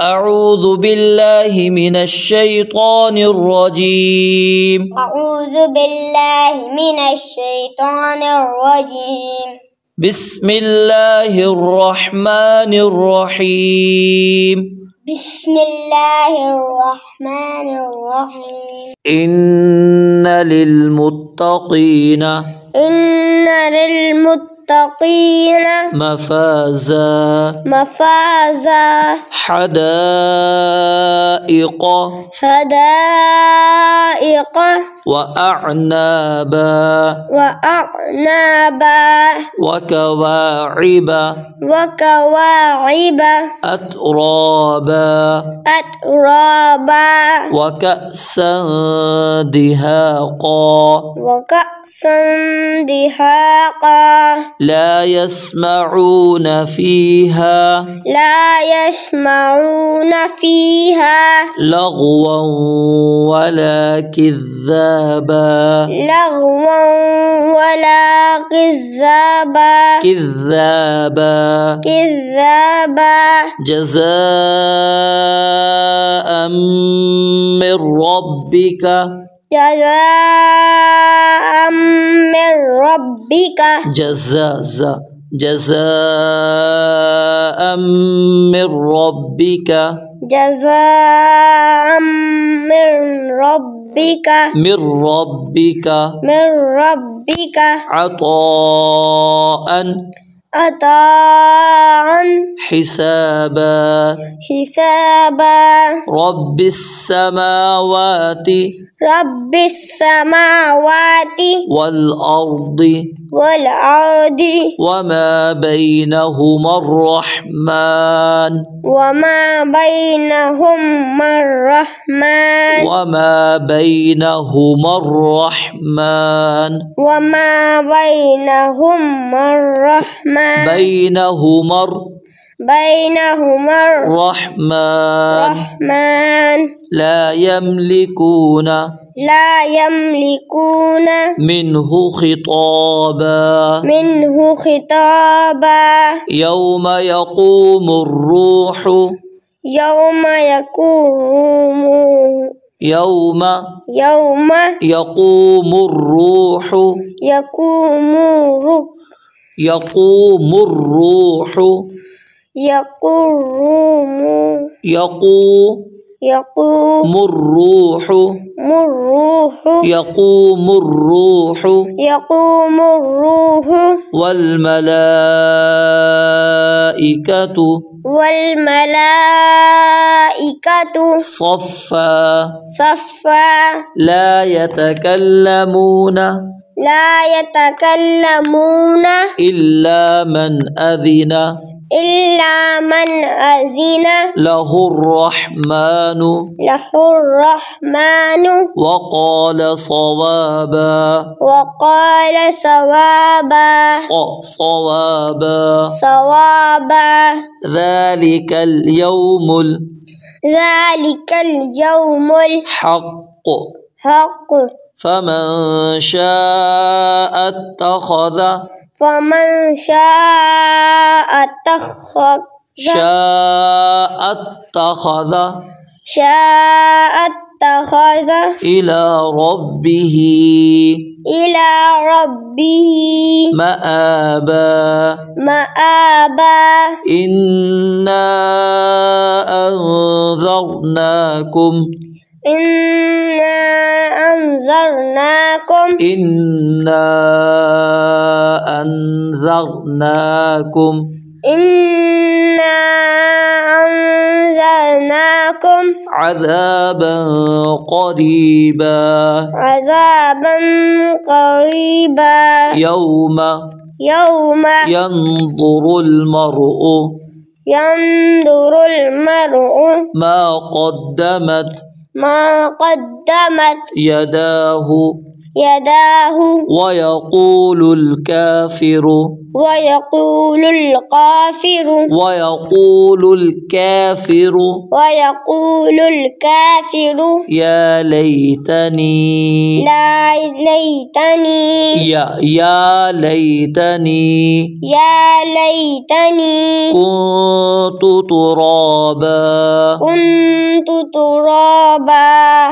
أعوذ بالله من الشيطان الرجيم. أعوذ بالله من الشيطان الرجيم. بسم الله الرحمن الرحيم. بسم الله الرحمن الرحيم. إن للمتقين مفازا حدائق وأعنابا وكواعب أترابا وكأسا دهاقا لا يسمعون فيها لغوا ولا كذابا جزاء من ربك جزاء من ربك عطاء حسابا رب السماوات والأرض وما الرحمن لا يملكون منه خطابا يوم يقوم الروح والملائكة صفا لا يتكلمون إلا من أذن له الرحمن وقال صوابا ذلك اليوم الحق فمن شاء اتخذ إلى ربه مآبا إنا أنذرناكم عذابا قريبا يوم ينظر المرء ما قدمت ما قدمت يداه يداه ويقول الكافر ويقول الكافر يا ليتني لا ليتني يا ليتني كنت ترابا كنت ترابا